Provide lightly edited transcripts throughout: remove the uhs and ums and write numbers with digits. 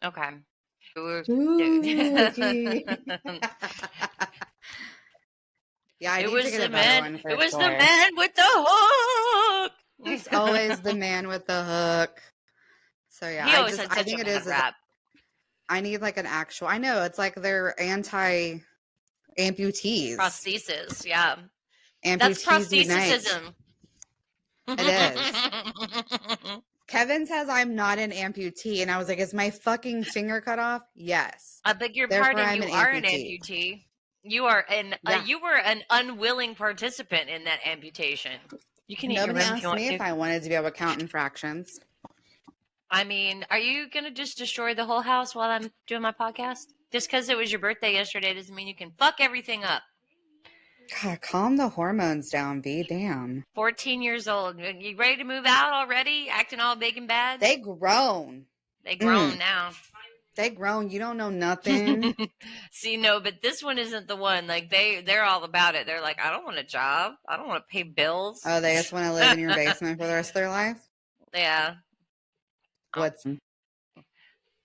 Okay. Spooky. Yeah, I need to get a better one for It was the sure. man with the hook. It's always the man with the hook. So yeah, He always had I such think a it bad is. rap. I need like an actual. I know it's like they're anti amputees. Prosthesis, yeah. That's Amputees unite. prostheticism. It is. Kevin says I'm not an amputee, and I was like, "Is my fucking finger cut off?" Yes. I beg your Therefore, pardon. I'm You an are an amputee. amputee. You are Yeah. you were an unwilling participant in that amputation. You can eat your Nobody rim if you asked want me to. if I wanted to be able to count in fractions. I mean, are you gonna just destroy the whole house while I'm doing my podcast? Just because it was your birthday yesterday doesn't mean you can fuck everything up. God, calm the hormones down, V. Damn. 14 years old. You ready to move out already? Acting all big and bad? They grown. They grown now. They grown. You don't know nothing. See, no, but this one isn't the one. Like they're all about it. They're like, I don't want a job. I don't want to pay bills. Oh, they just want to live in your basement for the rest of their life? Yeah. What's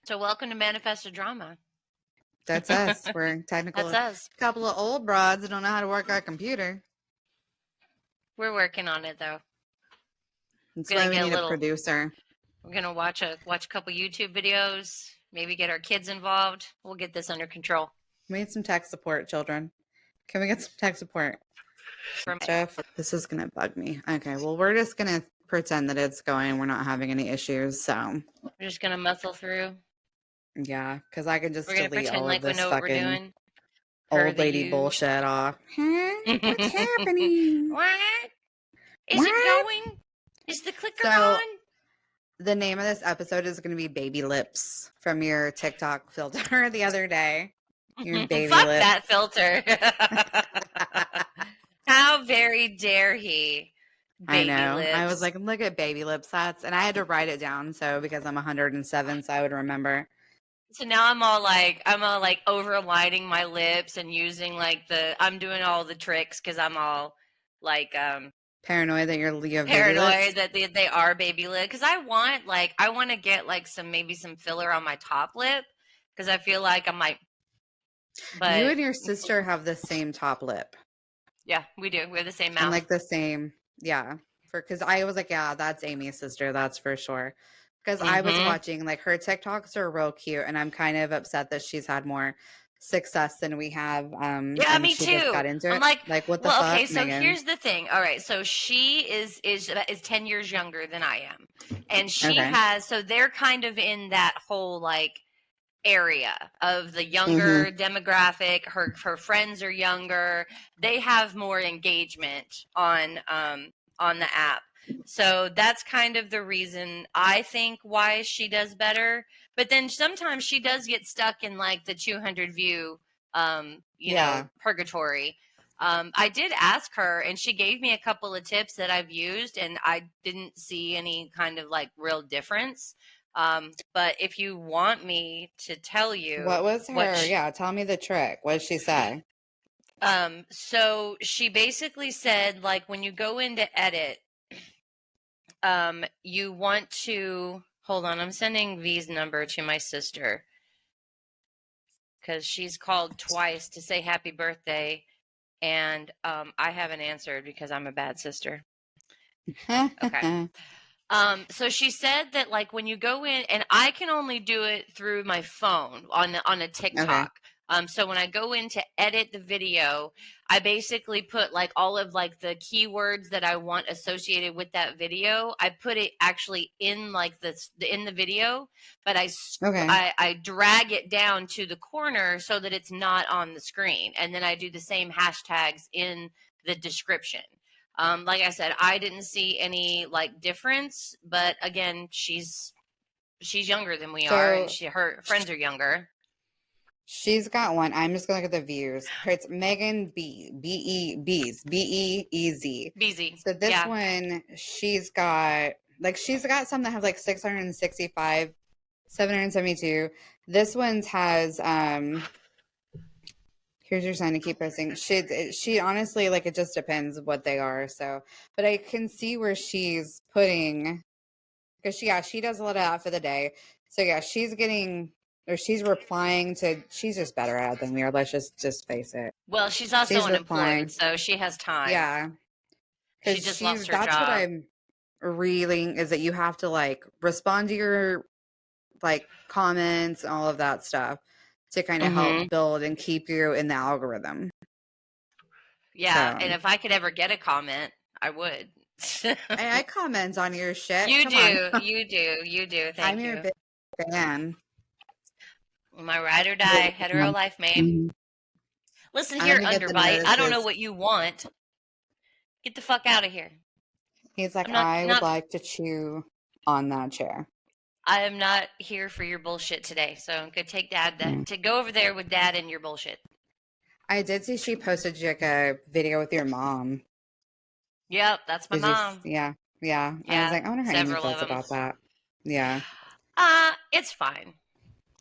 So welcome to Manifest a Drama. That's us. We're technical. That's us. A couple of old broads that don't know how to work our computer. We're working on it though. That's why we need a producer. We're gonna watch a couple YouTube videos. Maybe get our kids involved. We'll get this under control. We need some tech support, children. Can we get some tech support? Stuff. This is gonna bug me. Okay, well, we're just gonna pretend that it's going. We're not having any issues, so we're just gonna muscle through. Yeah, because I can just delete all of like this fucking old lady bullshit off. What's happening? What? Is it going? Is the clicker on? The name of this episode is going to be Baby Lips from your TikTok filter the other day. Your baby Fuck lips. that filter. How very dare he? Baby I know. Lips. I was like, look at Baby Lips. And I had to write it down because I'm 107, so I would remember. So now I'm all like overlining my lips and using I'm doing all the tricks because I'm all like paranoid that that they are baby lip, because I want to get maybe some filler on my top lip because I feel like I might. But you and your sister have the same top lip. Yeah, we do. We have the same mouth. And the same, yeah. Because I was like, yeah, that's Amy's sister, that's for sure. Because I was watching her TikToks are real cute, and I'm kind of upset that she's had more success than we have. Yeah, me too. Just got into it. I'm what the fuck? Okay, so Megan? Here's the thing. All right, so she is 10 years younger than I am, and she has. So they're kind of in that whole area of the younger demographic. Her friends are younger. They have more engagement on the app. So that's kind of the reason I think why she does better. But then sometimes she does get stuck in the 200 view, purgatory. I did ask her, and she gave me a couple of tips that I've used, and I didn't see any kind of real difference. But if you want me to tell you, what was her? Tell me the trick. What did she say? So she basically said when you go into edit, you want to hold on. I'm sending V's number to my sister because she's called twice to say happy birthday, and I haven't answered because I'm a bad sister. Okay. So she said that when you go in, and I can only do it through my phone on a TikTok. Okay. So when I go in to edit the video, I basically put all of the keywords that I want associated with that video. I put it actually in in the video, but I drag it down to the corner so that it's not on the screen, and then I do the same hashtags in the description. Like I said, I didn't see any difference, but again, she's younger than we are, and her friends are younger. She's got one. I'm just gonna look at the views. It's Megan Beezy. So this one, she's got some that have 665, 772. This one's has here's your sign to keep posting. She honestly it just depends what they are. So, but I can see where she's putting, because she does a lot of that for the day. So yeah, she's getting or she's replying to. She's just better at it than we are. Let's just face it. Well, she's also She's unemployed, replying. so she has time. Yeah, she just lost her that's job. what I'm reeling is that you have to like respond to your like comments and all of that stuff to kind of help build and keep you in the algorithm. Yeah, and if I could ever get a comment, I would. I comment on your shit. You Come do, on. you do. Thank I'm you. your big fan. My ride or die, hetero life, man. Listen here, underbite. I don't know what you want. Get the fuck out of here. He's like, I would like to chew on that chair. I am not here for your bullshit today, so go take Dad to go over there with Dad and your bullshit. I did see she posted like a video with your mom. Yep, that's my mom. Yeah. I was like, I wonder how Amy feels about that. Yeah. It's fine.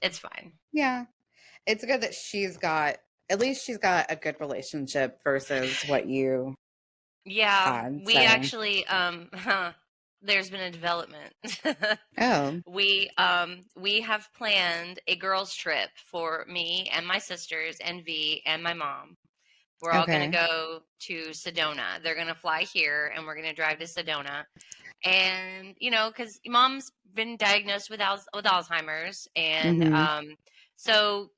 It's fine. Yeah. It's good that at least she's got a good relationship versus what you had, we actually there's been a development. We have planned a girls trip for me and my sisters and V and my mom. We're all going to go to Sedona. They're going to fly here and we're going to drive to Sedona. And, because mom's been diagnosed with Alzheimer's. And so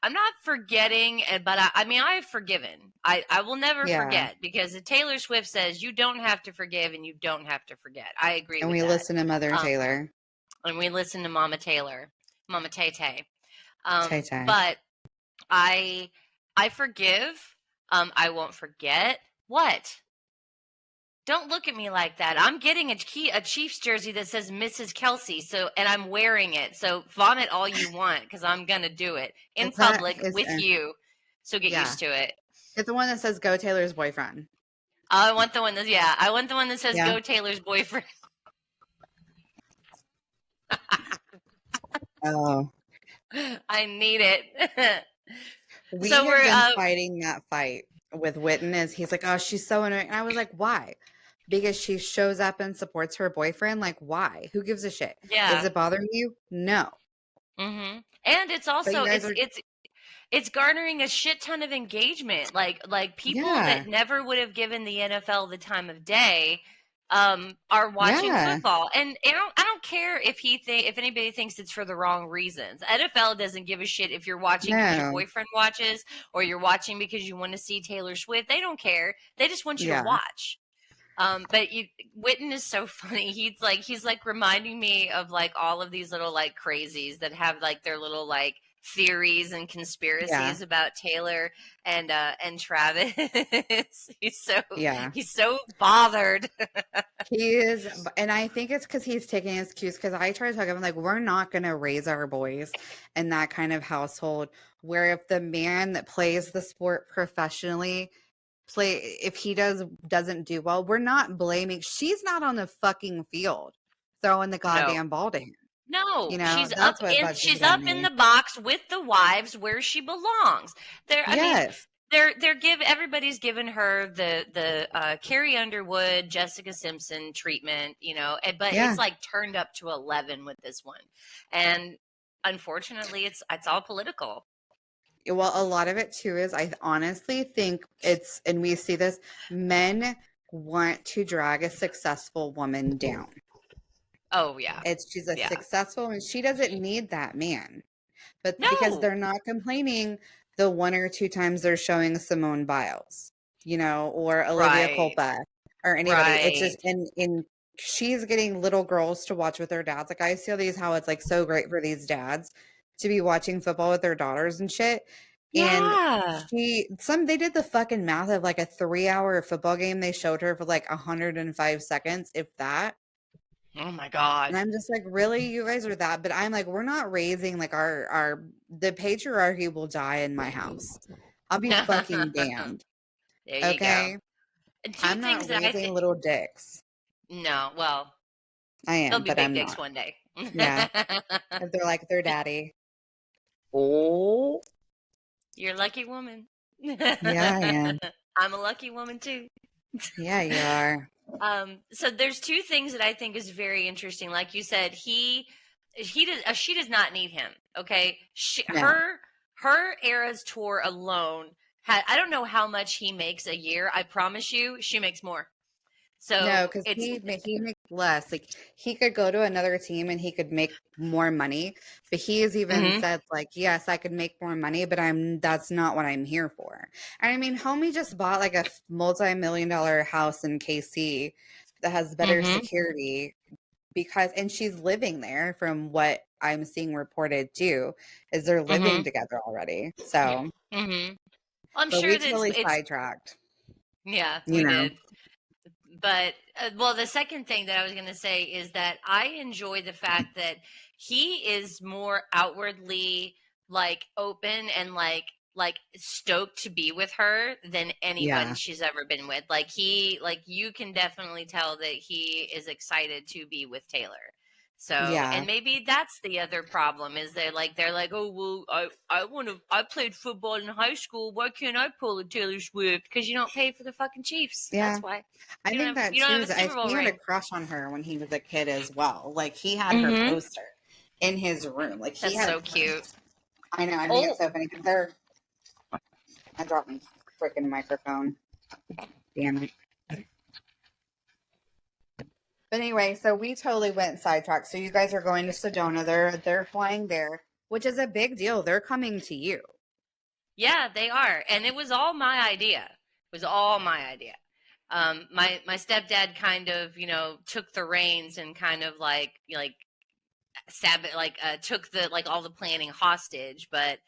I'm not forgetting, but I've forgiven. I will never forget because Taylor Swift says you don't have to forgive and you don't have to forget. I agree with that. And we listen to Mother Taylor. And we listen to Mama Taylor, Mama Tay-Tay. But I forgive. I won't forget. What? Don't look at me like that. I'm getting a Chiefs jersey that says Mrs. Kelsey, and I'm wearing it. So vomit all you want because I'm gonna do it in public with you. So get used to it. It's the one that says "Go Taylor's boyfriend." I want the one that says "Go Taylor's boyfriend." Oh, I need it. We have been fighting that fight with Witten. He's like, oh, she's so annoying. And I was like, why? Because she shows up and supports her boyfriend. Like, why? Who gives a shit? Yeah. Is it bothering you? No. Mm-hmm. And it's also it's garnering a shit ton of engagement. Like people that never would have given the NFL the time of day are watching football. And I don't care if anybody thinks it's for the wrong reasons. NFL doesn't give a shit if you're watching because your boyfriend watches or you're watching because you want to see Taylor Swift. They don't care. They just want you to watch. But Witten is so funny. He's like reminding me of like all of these little like crazies that have like their little like theories and conspiracies about Taylor and Travis. He's so bothered. He is, and I think it's because he's taking his cues. Because I try to talk to him like, we're not going to raise our boys in that kind of household where if the man that plays the sport professionally if he doesn't do well, we're not blaming. She's not on the fucking field throwing the goddamn ball to him. No, she's up in the box with the wives where she belongs. Everybody's given her the Carrie Underwood, Jessica Simpson treatment, but it's like turned up to 11 with this one, and unfortunately, it's all political. Well, a lot of it too is I honestly think and we see this, men want to drag a successful woman down. Oh yeah. She's a successful and she doesn't need that man. But because they're not complaining the one or two times they're showing Simone Biles, or Olivia Culpa or anybody. It's just in she's getting little girls to watch with their dads. Like I see how it's like so great for these dads to be watching football with their daughters and shit. Yeah. And they did the fucking math of like a 3-hour football game they showed her for like 105 seconds, if that. Oh my God. And I'm just like, really? You guys are that? But I'm like, we're not raising like the patriarchy will die in my house. I'll be fucking damned. There you go. I'm not raising little dicks. No, well, I am. They'll be big dicks one day. Yeah. If they're like their daddy. Oh. You're a lucky woman. Yeah, I am. I'm a lucky woman too. Yeah, you are. So there's two things that I think is very interesting. Like you said, she does not need him. Okay, No. her Eras tour alone had, I don't know how much he makes a year. I promise you, she makes more. So No, because it's he makes less. Like he could go to another team and he could make more money. But he has even said, like, yes, I could make more money, but that's not what I'm here for. And I mean, homie just bought like a multi-million-dollar house in KC that has better security and she's living there from what I'm seeing reported too, is they're living together already. So I'm but sure we that totally it's sidetracked. yeah, You we know. did. But well, the second thing that I was going to say is that I enjoy the fact that he is more outwardly like open and like stoked to be with her than anybody Yeah. she's ever been with. Like you can definitely tell that he is excited to be with Taylor. So, Yeah. and maybe that's the other problem is they're like, oh well, I played football in high school. Why can't I pull a Taylor Swift? Because you don't pay for the fucking Chiefs. Yeah. That's why. I think that You don't too have a is Super Bowl he had a ring. crush on her when he was a kid as well. Like he had her poster in his room. Like he That's had so cute. I know, I think it's so funny because I dropped my freaking microphone. Damn it. But anyway, so we totally went sidetracked. So you guys are going to Sedona. They're flying there, which is a big deal. They're coming to you. Yeah, they are, and it was all my idea. It was all my idea. My stepdad kind of took the reins and kind of took the all the planning hostage. But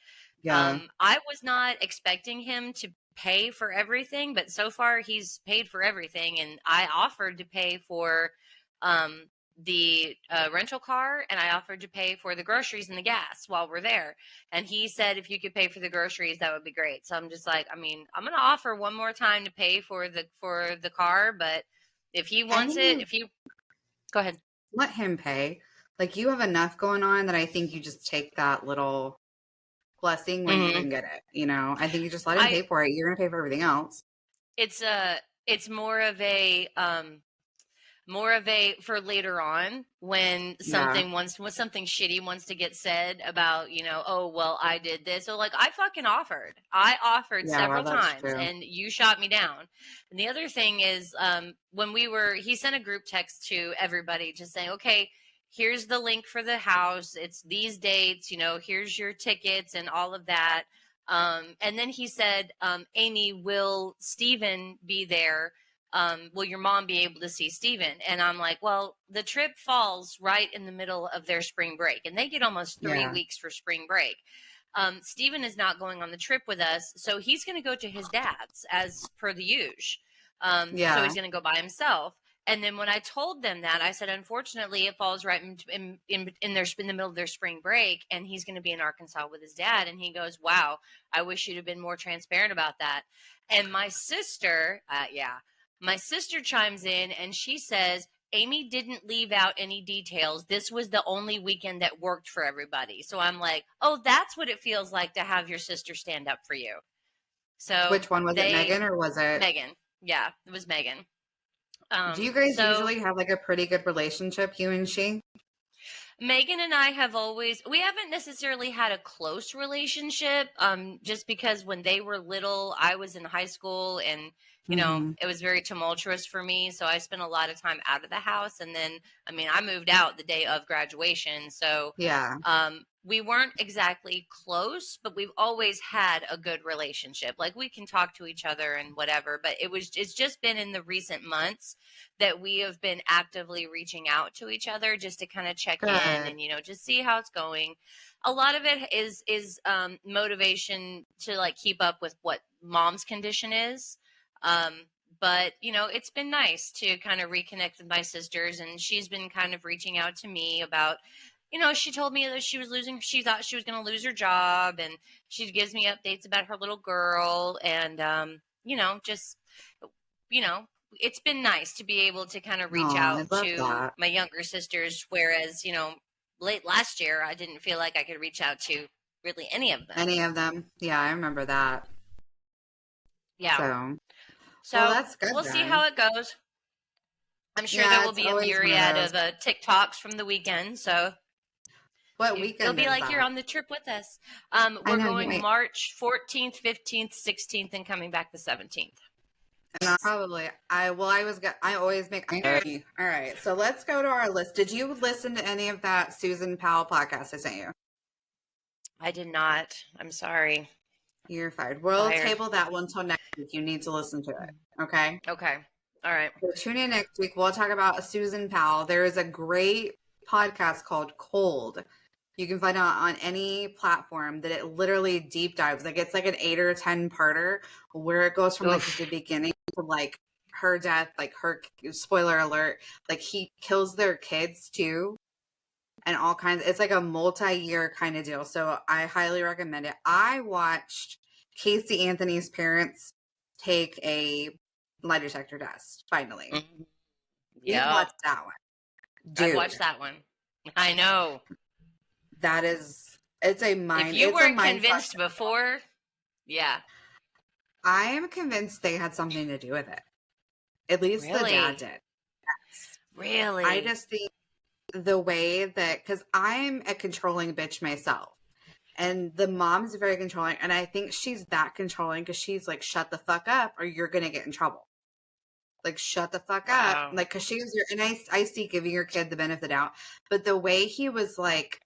Yeah. I was not expecting him to pay for everything, but so far he's paid for everything, and I offered to pay for um, the rental car, and I offered to pay for the groceries and the gas while we're there. And he said, if you could pay for the groceries, that would be great. So I'm just like, I mean, I'm going to offer one more time to pay for the car, but if he I wants think it, you go ahead. let him pay. Like you have enough going on that I think you just take that little blessing when you can get it. You know, I think you just let him pay for it. You're going to pay for everything else. It's more of a for later on when Yeah. something shitty wants to get said about, oh well, I did this. So like I offered Yeah, well, several that's times true. and you shot me down. And the other thing is when he sent a group text to everybody just saying, okay, here's the link for the house, it's these dates, here's your tickets and all of that. And then he said, Amy, will Steven be there? Will your mom be able to see Steven? And I'm like, well, the trip falls right in the middle of their spring break, and they get almost 3 weeks for spring break. Steven is not going on the trip with us, so he's going to go to his dad's as per the usual. So he's going to go by himself. And then when I told them that, I said, unfortunately, it falls right in the middle of their spring break, and he's going to be in Arkansas with his dad. And he goes, wow, I wish you'd have been more transparent about that. And my sister, my sister chimes in and she says, Amy didn't leave out any details. This was the only weekend that worked for everybody. So I'm like, oh, that's what it feels like to have your sister stand up for you. So Which one was it, Megan, or was it Megan? Yeah, it was Megan. Do you guys So usually have like a pretty good relationship, you and she? Megan and I we haven't necessarily had a close relationship, just because when they were little, I was in high school and, it was very tumultuous for me. So I spent a lot of time out of the house. And then, I mean, I moved out the day of graduation. So, Yeah. we weren't exactly close, but we've always had a good relationship. Like we can talk to each other and whatever, but it's just been in the recent months that we have been actively reaching out to each other just to kind of check in and, just see how it's going. A lot of it is motivation to like keep up with what mom's condition is. But it's been nice to kind of reconnect with my sisters, and she's been kind of reaching out to me about, she told me that she thought she was going to lose her job, and she gives me updates about her little girl. And, just, it's been nice to be able to kind of reach I out love to that. my younger sisters. Whereas, late last year, I didn't feel like I could reach out to really any of them. Any of them? Yeah, I remember that. Yeah. So well, that's good. We'll see how it goes. I'm sure there will be a always myriad of TikToks from the weekend. So What weekend You'll be is like, that? you're on the trip with us. We're going March 14th, 15th, 16th, and coming back the 17th. And I always make. All right, so let's go to our list. Did you listen to any of that Susan Powell podcast I sent you? I did not. I'm sorry. You're fired. We'll table that one until next week. You need to listen to it. Okay? Okay. All right. So tune in next week. We'll talk about Susan Powell. There is a great podcast called Cold. You can find it on any platform that it literally deep dives. Like it's like an 8 or 10 parter where it goes from like the beginning to like her death, like her spoiler alert, like he kills their kids too. And all kinds. It's like a multi-year kind of deal. So I highly recommend it. I watched Casey Anthony's parents take a lie detector test, finally. Mm-hmm. You watched that one. Dude. I watched that one. I know. That is, it's a mind. If you weren't convinced before, yeah. I am convinced they had something to do with it. At least the dad did. Yes. Really? I just think the way that, because I'm a controlling bitch myself. And the mom's very controlling. And I think she's that controlling because she's like, shut the fuck up or you're going to get in trouble. Like, shut the fuck up. Like, because she was your, and I see giving your kid the benefit of the doubt. But the way he was like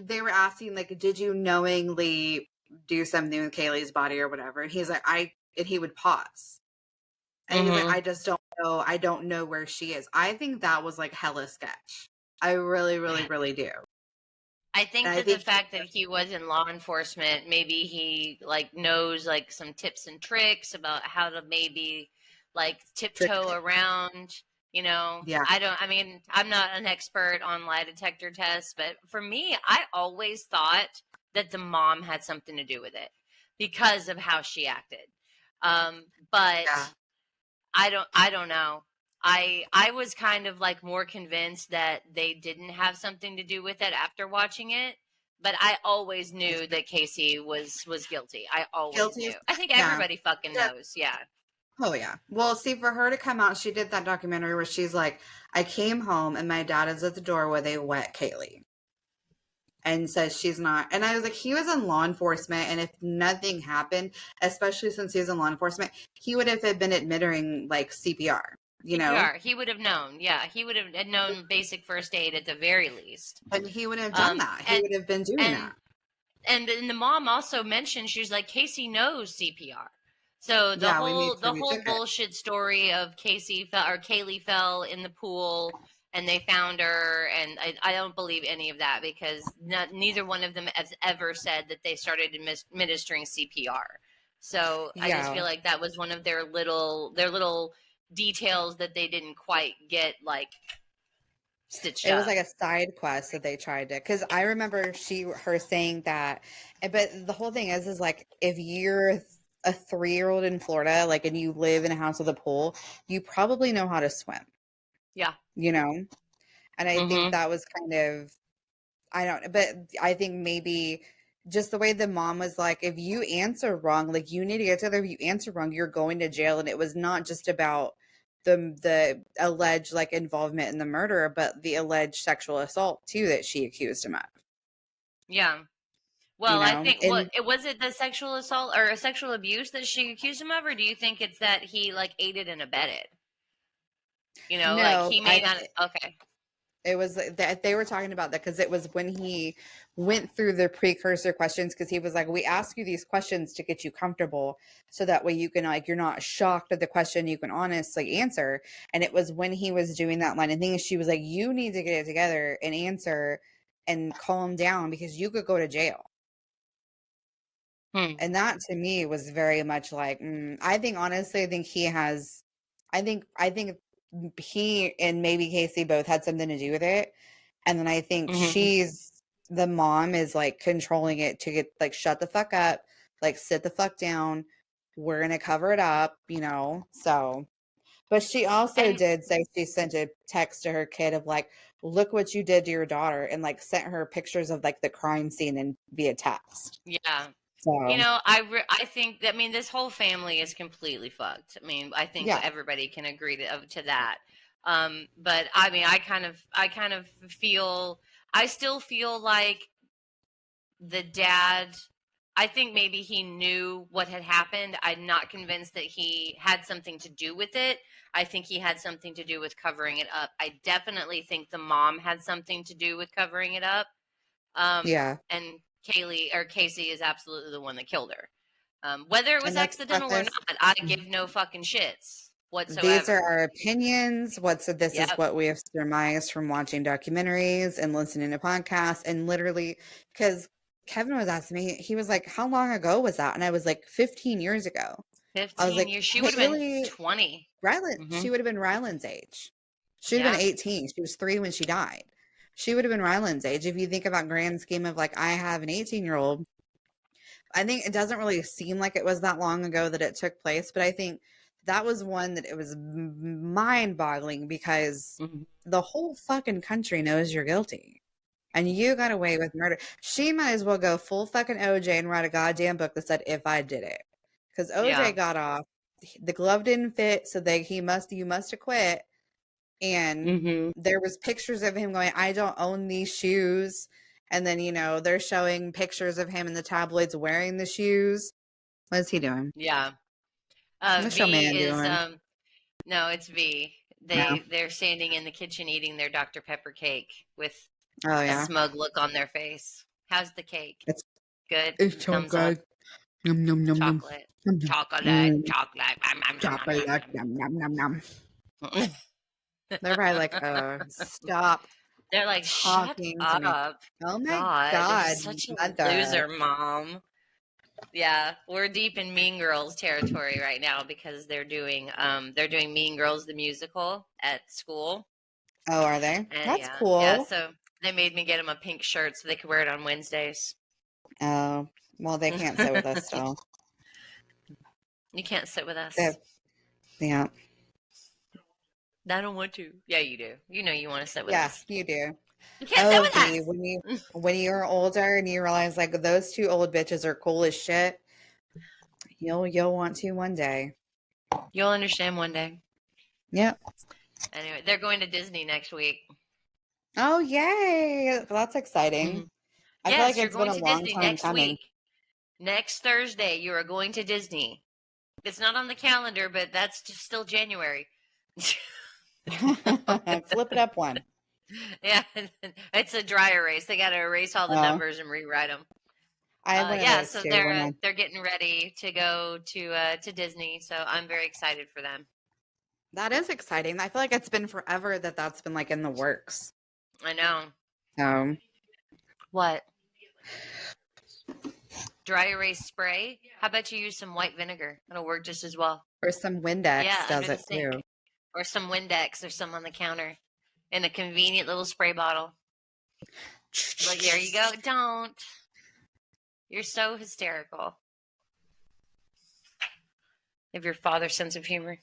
they were asking, like, did you knowingly do something with Kaylee's body or whatever? And he's like, and he would pause. And he's like, I just don't know. I don't know where she is. I think that was like hella sketch. I really, really, really do. I think that the fact that he was in law enforcement, maybe he like knows like some tips and tricks about how to maybe like tiptoe around, you know. Yeah. I'm not an expert on lie detector tests, but for me, I always thought that the mom had something to do with it because of how she acted. But yeah. I don't know. I was kind of like more convinced that they didn't have something to do with it after watching it, but I always knew that Casey was guilty. I always knew. I think everybody fucking knows. Yeah. Oh yeah. Well, see, for her to come out, she did that documentary where she's like, I came home and my dad is at the door with a wet Kaylee. And says she's not. And I was like, he was in law enforcement. And if nothing happened, especially since he was in law enforcement, he would have been administering like CPR. You know, he would have known. Yeah, he would have known basic first aid at the very least. And he would have done that. He would have been doing that. And the mom also mentioned, she's like, Casey knows CPR. So the whole bullshit story of Kaylee fell in the pool and they found her, and I don't believe any of that because neither one of them has ever said that they started administering CPR. So I just feel like that was one of their little details that they didn't quite get like stitched up. It was like a side quest that they tried to, because I remember her saying that, but the whole thing is like, if you're a 3-year-old in Florida, like, and you live in a house with a pool, you probably know how to swim. Yeah. You know? And I think that was kind of, but I think maybe just the way the mom was like, if you answer wrong, like, you need to get together. If you answer wrong, you're going to jail. And it was not just about the alleged like involvement in the murder, but the alleged sexual assault too that she accused him of. Yeah. Well, I think was it the sexual assault or a sexual abuse that she accused him of, or do you think it's that he like aided and abetted? You know, like he may not. Okay. It was that they were talking about that because it was when he went through the precursor questions, because he was like, we ask you these questions to get you comfortable so that way you can, like, you're not shocked at the question, you can honestly answer. And it was when he was doing that line of things, she was like, you need to get it together and answer and calm down because you could go to jail. And that to me was very much like, I think he and maybe Casey both had something to do with it. And then I think the mom is like controlling it to get like, shut the fuck up, like, sit the fuck down. We're going to cover it up, you know? So, but she also did say she sent a text to her kid of like, look what you did to your daughter, and like sent her pictures of like the crime scene and via text. Yeah. So. You know, I think that, this whole family is completely fucked. I think everybody can agree to that. But I mean, I kind of feel, I still feel like the dad, I think maybe he knew what had happened. I'm not convinced that he had something to do with it. I think he had something to do with covering it up. I definitely think the mom had something to do with covering it up. Yeah. And Casey is absolutely the one that killed her. Whether it was accidental or not, I give no fucking shits whatsoever. These are our opinions. This Yep. is what we have surmised from watching documentaries and listening to podcasts, and literally, because Kevin was asking me, he was like, "How long ago was that?" And I was like, 15 years ago. 15 I was like, years. She would have been 20. She would have been Ryland's age. She would have been 18. She was 3 when she died. She would have been Ryland's age. If you think about grand scheme of like, I have an 18-year-old. I think it doesn't really seem like it was that long ago that it took place, but I think that was one that it was mind-boggling because the whole fucking country knows you're guilty. And you got away with murder. She might as well go full fucking OJ and write a goddamn book that said, "If I did it." Because OJ got off. The glove didn't fit, so you must have quit. And there was pictures of him going, "I don't own these shoes." And then, they're showing pictures of him in the tabloids wearing the shoes. What is he doing? Yeah. What's your man is doing? no, it's V. They're standing in the kitchen eating their Dr. Pepper cake with a smug look on their face. How's the cake? It's good. It's so Thumbs good. Up. Yum, yum, yum, chocolate. yum. Chocolate. Chocolate. Yum, yum, yum, yum. They're probably like, stop. They're like, shut up. Oh my God. You're such a loser, Mom. Yeah, we're deep in Mean Girls territory right now because they're doing Mean Girls the musical at school. Oh, are they? And that's cool. Yeah, so they made me get them a pink shirt so they could wear it on Wednesdays. Oh, well, they can't sit with us still. You can't sit with us. Yeah. I don't want to. Yeah, you do. You know you want to sit with us. Yeah, you do. You can't sit with us. When you're older and you realize like those two old bitches are cool as shit, you'll want to one day. You'll understand one day. Yep. Anyway, they're going to Disney next week. Oh, yay. Well, that's exciting. I feel like it's been a long time coming. Week. Next Thursday, you are going to Disney. It's not on the calendar, but that's just still January. Flip it up one. Yeah, it's a dry erase. They got to erase all the numbers and rewrite them. So they're getting ready to go to Disney. So I'm very excited for them. That is exciting. I feel like it's been forever that's been like in the works. I know. What? Dry erase spray? How about you use some white vinegar? It'll work just as well. Or some Windex does it too. Or some Windex or some on the counter in a convenient little spray bottle. Like, there you go. Don't. You're so hysterical. You have your father's sense of humor.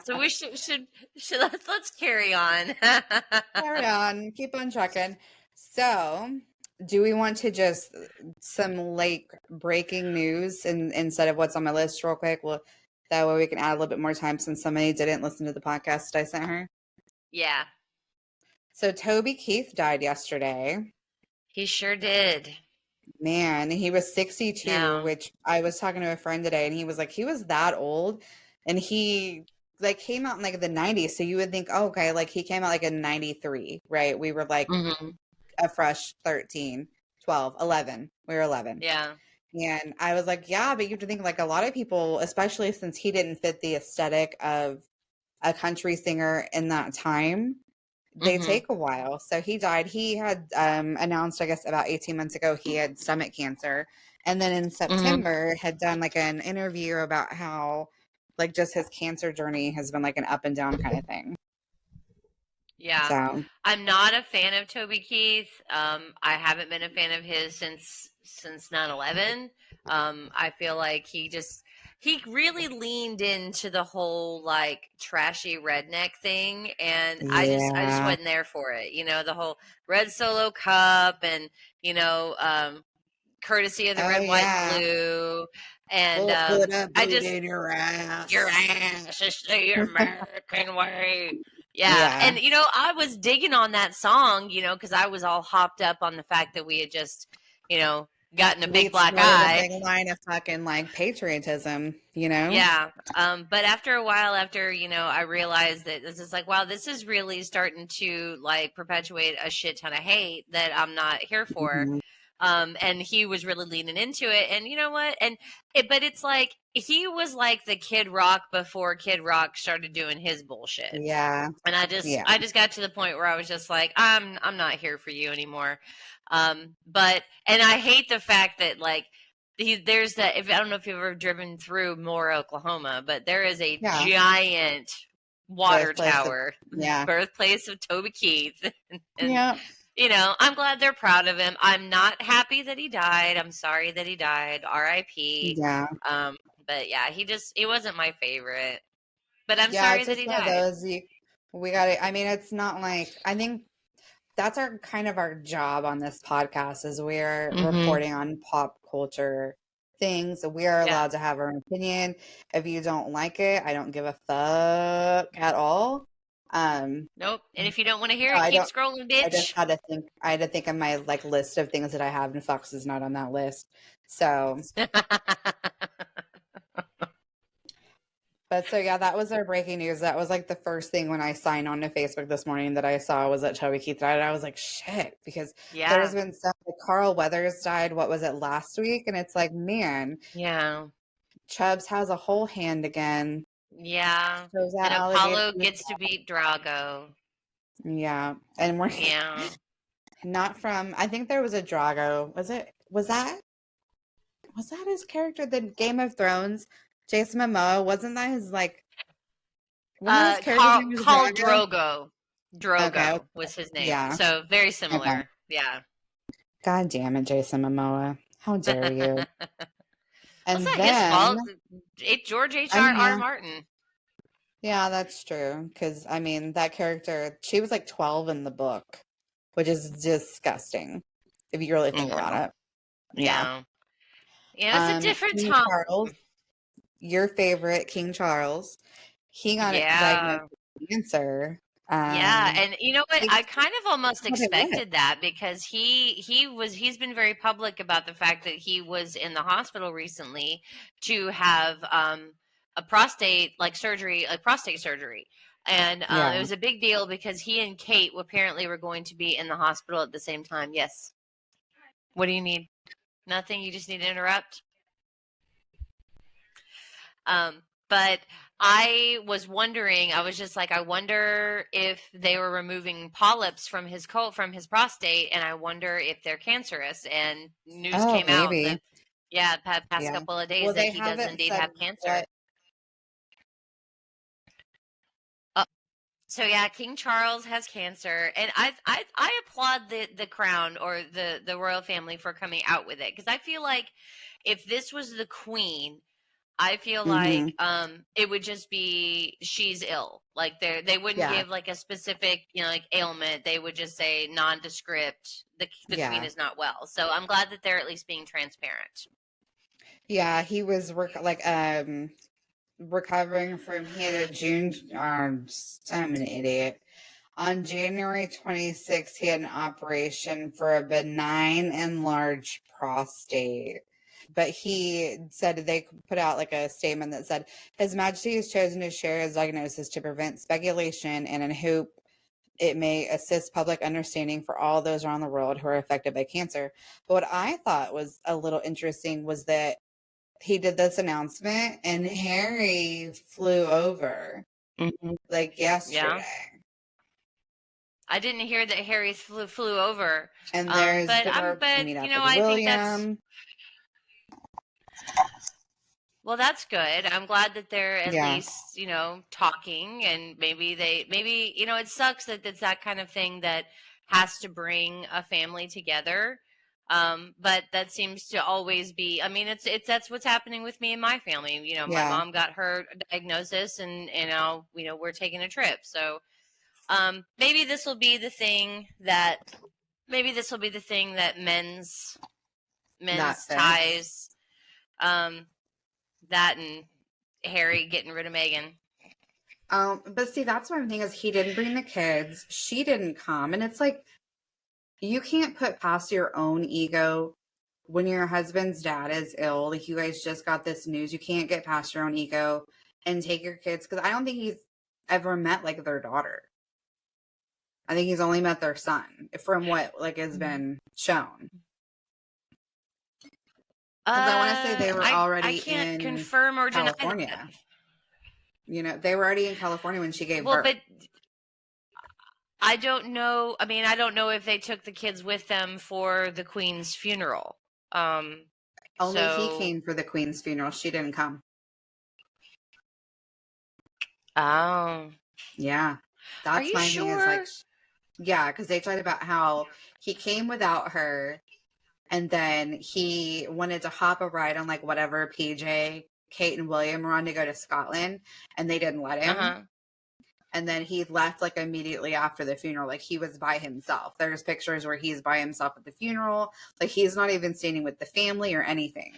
So we should let's carry on. Carry on. Keep on trucking. So, do we want to just some like breaking news instead of what's on my list real quick? Well, that way we can add a little bit more time since somebody didn't listen to the podcast I sent her. Yeah. So Toby Keith died yesterday. He sure did. Man, he was 62, which I was talking to a friend today, and he was like, he was that old, and he like came out in like the 90s. So you would think, oh, okay, like he came out like in 93, right? We were like a fresh 13, 12, 11. We were 11. Yeah. And I was like, yeah, but you have to think like a lot of people, especially since he didn't fit the aesthetic of a country singer in that time, they take a while. So he died. He had announced, I guess, about 18 months ago, he had stomach cancer. And then in September had done like an interview about how like just his cancer journey has been like an up and down kind of thing. Yeah. So I'm not a fan of Toby Keith. I haven't been a fan of his since 9/11. I feel like he really leaned into the whole like trashy redneck thing, and I just wasn't there for it. You know, the whole red Solo cup and courtesy of the red, white, blue. And put a boot in your ass. Your ass is the American way. Yeah. And, you know, I was digging on that song, you know, because I was all hopped up on the fact that we had just, you know, gotten a big black eye. A big line of fucking like patriotism, you know? Yeah. But after a while, after, you know, I realized that this is like, wow, this is really starting to like perpetuate a shit ton of hate that I'm not here for. Mm-hmm. And he was really leaning into it. And you know what? But it's like he was like the Kid Rock before Kid Rock started doing his bullshit. Yeah. And I just got to the point where I was just like, I'm not here for you anymore. But I hate the fact that like there's that. If I don't know if you've ever driven through Moore, Oklahoma, but there is a giant water tower, birthplace of Toby Keith. And, you know, I'm glad they're proud of him. I'm not happy that he died. I'm sorry that he died. R.I.P. Yeah. But yeah, he wasn't my favorite. But I'm sorry that he died. We got it. I mean, it's not like, I think that's our kind of our job on this podcast is we're reporting on pop culture things. We are allowed to have our own opinion. If you don't like it, I don't give a fuck at all. Nope. And if you don't want to hear it, keep scrolling, bitch. I just had to think of my like list of things that I have, and Fox is not on that list. So But so yeah, that was our breaking news. That was like the first thing when I signed on to Facebook this morning that I saw was that Toby Keith died. I was like, shit, because there's been stuff like Carl Weathers died. What was it, last week? And it's like, man, Chubbs has a whole hand again. Yeah, and Apollo gets to beat Drago. Yeah, and we're not from. I think there was a Drago. Was that his character? The Game of Thrones. Jason Momoa, wasn't that his like? Called Drogo. Drogo was his name. Yeah. So very similar. Okay. Yeah. God damn it, Jason Momoa! How dare you? And it's not his fault. It's George H.R.R. Martin. Yeah, that's true. Because I mean, that character, she was like 12 in the book, which is disgusting if you really think about it. Yeah. Yeah, it's a different time. Charles, your favorite King Charles, he got diagnosed with cancer. And you know what? I kind of almost expected that because he's been very public about the fact that he was in the hospital recently to have a prostate surgery. And it was a big deal because he and Kate apparently were going to be in the hospital at the same time. Yes. What do you need? Nothing. You just need to interrupt. But I was wondering, I was just like, I wonder if they were removing polyps from his prostate, and I wonder if they're cancerous. And news came out that, past couple of days that he does indeed have cancer. So yeah, King Charles has cancer, and I applaud the crown or the royal family for coming out with it, because I feel like if this was the queen, I feel like it would just be she's ill. Like they wouldn't give like a specific like ailment. They would just say nondescript. The queen is not well. So I'm glad that they're at least being transparent. Yeah, he was recovering from he had a June. I'm an idiot. On January 26th, he had an operation for a benign enlarged prostate. But he said they put out like a statement that said, His Majesty has chosen to share his diagnosis to prevent speculation and in hope it may assist public understanding for all those around the world who are affected by cancer. But what I thought was a little interesting was that he did this announcement and Harry flew over like yesterday. Yeah. I didn't hear that Harry flew over. And there's but you know, I think that's well, that's good. I'm glad that they're at least, you know, talking, and maybe you know, it sucks that it's that kind of thing that has to bring a family together. But that seems to always be, I mean, that's what's happening with me and my family. You know, my mom got her diagnosis and now, you know, we're taking a trip. So, maybe this will be the thing that mends men's ties. That and Harry getting rid of Meghan. But see, that's one thing is he didn't bring the kids. She didn't come. And it's like, you can't put past your own ego when your husband's dad is ill. Like, you guys just got this news. You can't get past your own ego and take your kids. Because I don't think he's ever met, like, their daughter. I think he's only met their son from what, like, has been shown. Because I want to say they were already in confirm or California. Deny. You know, they were already in California when she gave birth. But I don't know. I mean, I don't know if they took the kids with them for the Queen's funeral. Only he came for the Queen's funeral. She didn't come. Oh. Yeah. That's my thing is like, yeah, because they talked about how he came without her and then he wanted to hop a ride on like whatever PJ, Kate and William were on to go to Scotland and they didn't let him. And then he left like immediately after the funeral. Like he was by himself. There's pictures where he's by himself at the funeral. Like he's not even standing with the family or anything.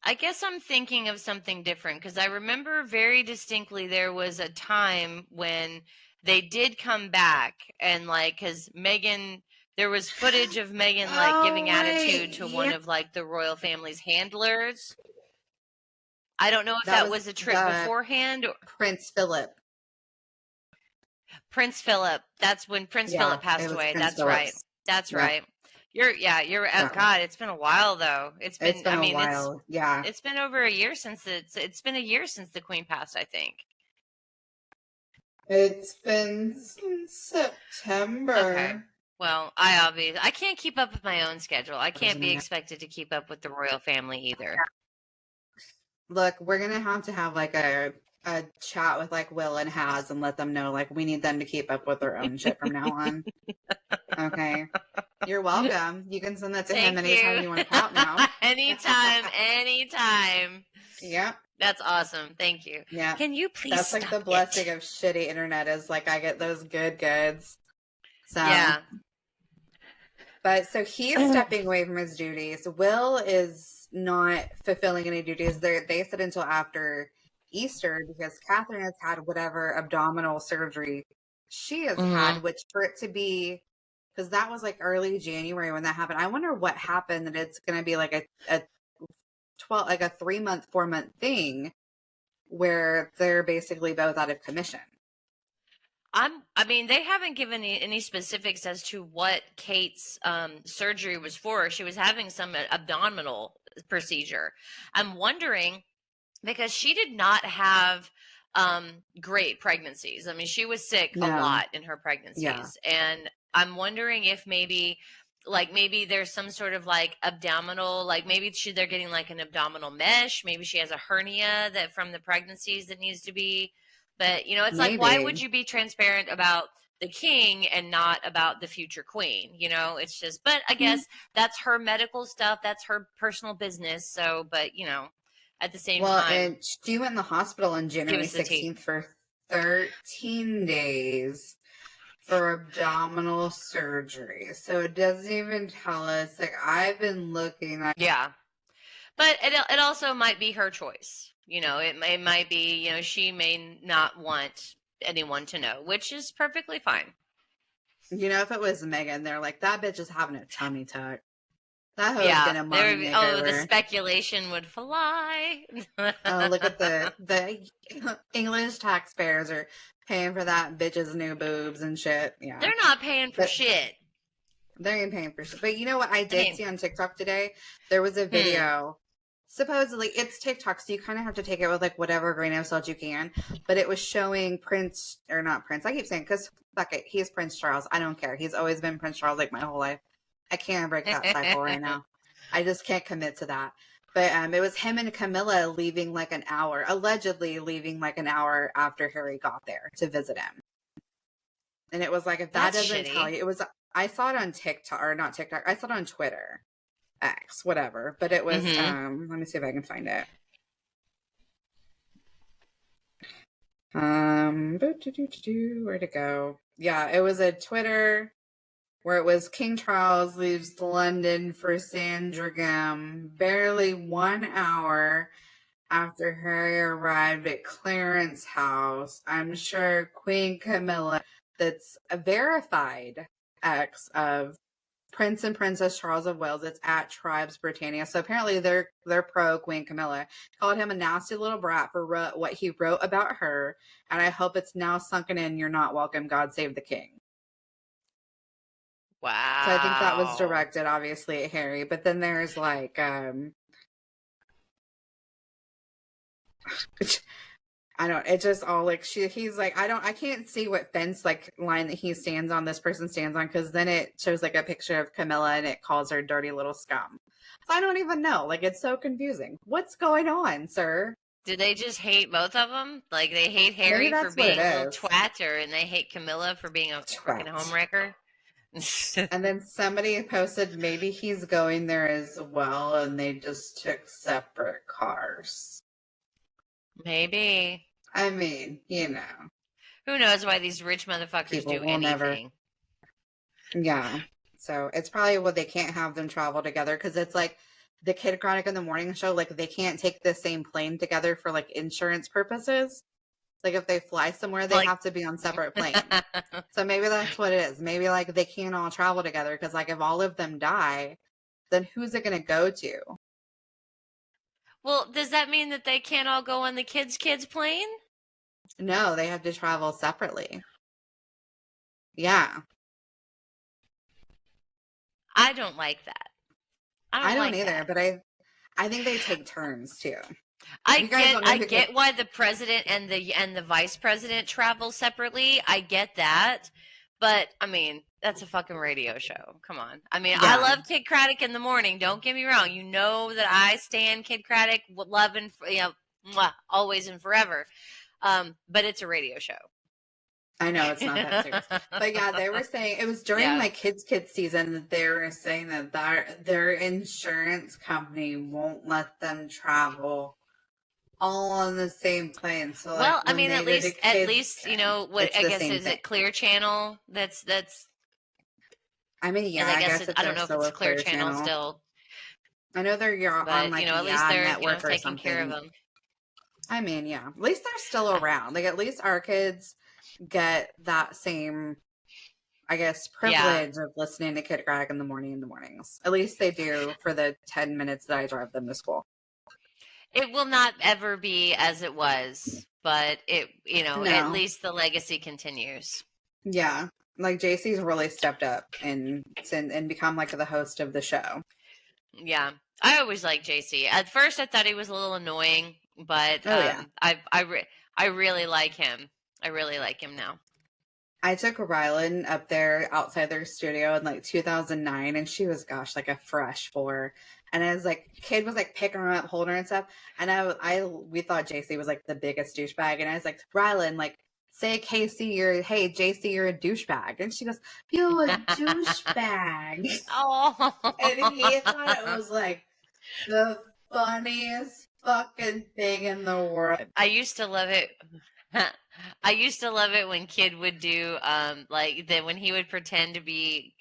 I guess I'm thinking of something different because I remember very distinctly there was a time when they did come back and like, because Meghan, there was footage of Meghan like giving attitude to one of like the royal family's handlers. I don't know if that was a trip beforehand or Prince Philip. Prince Philip. That's when Prince Philip passed away. That's right. That's right. You're God, it's been a while though. It's been a while. It's been over a year since it's been a year since the Queen passed, I think. It's been since September. Okay. Well, I can't keep up with my own schedule. I can't be expected to keep up with the royal family either. Look, we're going to have like a chat with like Will and Haz and let them know like we need them to keep up with their own shit from now on. Okay. You're welcome. You can send that to him anytime you want to pout now. anytime. Yeah. That's awesome. Thank you. Yeah. Can you please That's like the blessing of shitty internet is like I get those good goods. So yeah. But so he's stepping away from his duties. Will is not fulfilling any duties. They said until after Easter because Catherine has had whatever abdominal surgery she has had, which for it to be, because that was like early January when that happened. I wonder what happened that it's going to be like a 3-month, 4-month thing where they're basically both out of commission. I mean, they haven't given any specifics as to what Kate's surgery was for. She was having some abdominal procedure. I'm wondering because she did not have great pregnancies. I mean, she was sick a lot in her pregnancies. And I'm wondering if maybe there's some sort of like abdominal, like maybe they're getting like an abdominal mesh. Maybe she has a hernia that from the pregnancies that needs to be. But, you know, it's like, why would you be transparent about the king and not about the future queen? You know, it's just, but I guess that's her medical stuff. That's her personal business. So, but, you know, at the same time. Well, and she went in the hospital on January 16th for 13 days for abdominal surgery. So it doesn't even tell us. Like, I've been looking at. Yeah. But it also might be her choice. You know, it might be, you know, she may not want anyone to know, which is perfectly fine. You know, if it was Meghan, they're like, that bitch is having a tummy tuck. That hoe's gonna mommy makeover. The speculation would fly. Oh, look at the English taxpayers are paying for that bitch's new boobs and shit. Yeah, they're not paying for shit. They ain't paying for shit. But you know what I did see on TikTok today? There was a video. Supposedly, it's TikTok, so you kind of have to take it with like whatever grain of salt you can. But it was showing Prince, or not Prince. I keep saying because fuck it, he's Prince Charles. I don't care. He's always been Prince Charles like my whole life. I can't break that cycle right now. I just can't commit to that. But it was him and Camilla leaving like an hour, allegedly leaving like an hour after Harry got there to visit him. And it was like, if that doesn't tell you, it was. I saw it on TikTok, or not TikTok. I saw it on Twitter. X, whatever, but it was let me see if I can find it. Where'd it go? Yeah, it was a Twitter where it was King Charles leaves London for Sandringham barely 1 hour after Harry arrived at Clarence House. I'm sure Queen Camilla, that's a verified ex of Prince and Princess Charles of Wales, it's at Tribes Britannia. So apparently they're pro Queen Camilla. Called him a nasty little brat for what he wrote about her, and I hope it's now sunken in. You're not welcome. God save the king. Wow. So I think that was directed, obviously, at Harry. But then there's like, I don't, it just all like, he's like, I can't see what fence like line that he stands on, this person stands on, because then it shows like a picture of Camilla and it calls her dirty little scum. So I don't even know. Like, it's so confusing. What's going on, sir? Do they just hate both of them? Like, they hate Harry for being a little twat, and they hate Camilla for being a freaking homewrecker? And then somebody posted maybe he's going there as well, and they just took separate cars. Maybe. I mean, you know. Who knows why these rich motherfuckers people do anything. Yeah. So it's probably what they can't have them travel together, because it's like the Kid Chronic in the Morning Show, like they can't take the same plane together for like insurance purposes. Like if they fly somewhere, they have to be on separate planes. So maybe that's what it is. Maybe like they can't all travel together, because like if all of them die, then who's it going to go to? Well, does that mean that they can't all go on the kids' plane? No, they have to travel separately. Yeah. I don't like that. I don't either, but I think they take turns too. I get why the president and the vice president travel separately. I get that. But I mean, that's a fucking radio show. Come on. I mean, yeah. I love Kid Craddock in the morning. Don't get me wrong. You know that I stand Kid Craddock, love and always and forever. But it's a radio show. I know it's not that serious. But yeah, they were saying it was during like kids season that they were saying that their insurance company won't let them travel all on the same plane. So like, well, I mean, at least you know what I guess is it Clear Channel? That's. I mean, yeah, I guess I don't know if it's Clear Channel still. I know they're on like at least they're network or taking something. care of them. I mean, yeah, at least they're still around. Like at least our kids get that same, I guess, privilege of listening to Kid Craddock in the mornings. At least they do for the 10 minutes that I drive them to school. It will not ever be as it was, but at least the legacy continues. Yeah. Like JC's really stepped up and become like the host of the show. Yeah. I always liked JC. At first I thought he was a little annoying, but I really like him. I really like him now. I took Rylan up there outside their studio in like 2009, and she was, like a fresh 4. And I was like, kid was like picking her up, holding her and stuff. And we thought JC was like the biggest douchebag. And I was like, Rylan, like, say hey, JC, you're a douchebag. And she goes, you're a douchebag. Oh. And he thought it was like the funniest fucking thing in the world. I used to love it. I used to love it when Kid would do when he would pretend to be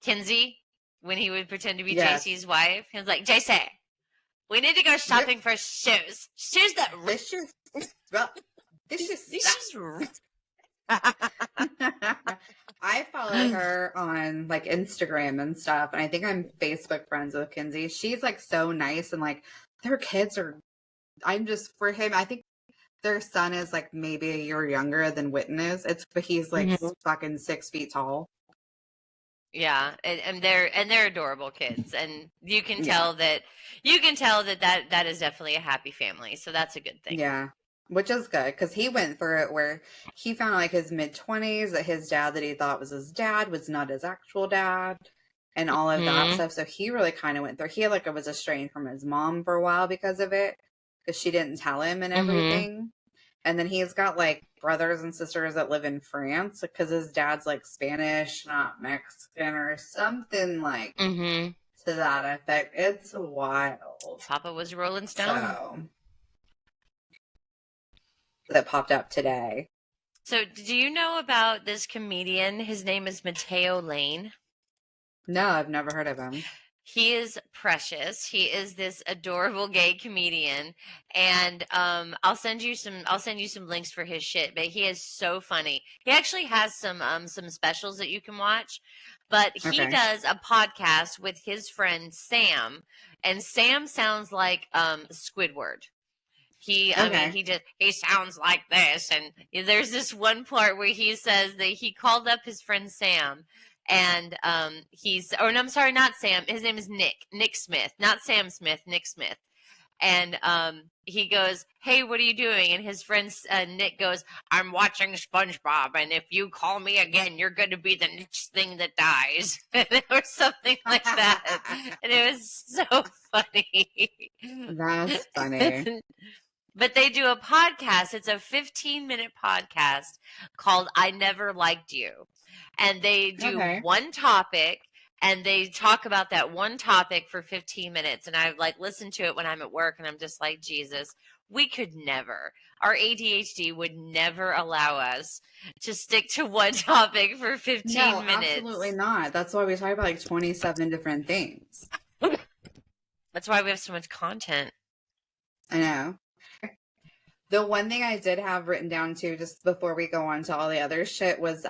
Kinsey, when he would pretend to be JC's wife. He was like, JC, we need to go shopping for shoes. Shoes that this is I follow her on like Instagram and stuff, and I think I'm Facebook friends with Kinsey. She's like so nice, and like their kids are. I'm just for him. I think their son is like maybe a year younger than Witten is. But he's like fucking 6 feet tall. Yeah, and they're adorable kids, and you can tell that that is definitely a happy family. So that's a good thing. Yeah, which is good because he went through it where he found like his mid-20s that his dad that he thought was his dad was not his actual dad, and all of that stuff. So he really kind of went through. He was estranged from his mom for a while because of it. Because she didn't tell him and everything. And then he's got like brothers and sisters that live in France because his dad's like Spanish, not Mexican or something like to that effect. It's wild. Papa was Rolling Stone. So, that popped up today. So, do you know about this comedian? His name is Mateo Lane. No, I've never heard of him. He is precious. He is this adorable gay comedian, and I'll send you some links for his shit. But he is so funny. He actually has some specials that you can watch. But he does a podcast with his friend Sam, and Sam sounds like Squidward. I mean, he sounds like this, and there's this one part where he says that he called up his friend Sam, and I'm sorry, not Sam. His name is Nick Smith, not Sam Smith, Nick Smith. And he goes, "Hey, what are you doing?" And his friend Nick goes, "I'm watching SpongeBob, and if you call me again, you're going to be the next thing that dies," or something like that. And it was so funny. That's funny. But they do a podcast. It's a 15-minute podcast called I Never Liked You. And they do one topic, and they talk about that one topic for 15 minutes. And I've listened to it when I'm at work, and I'm just like, Jesus, we could never. Our ADHD would never allow us to stick to one topic for 15 minutes. Absolutely not. That's why we talk about 27 different things. That's why we have so much content. I know. The one thing I did have written down too, just before we go on to all the other shit, was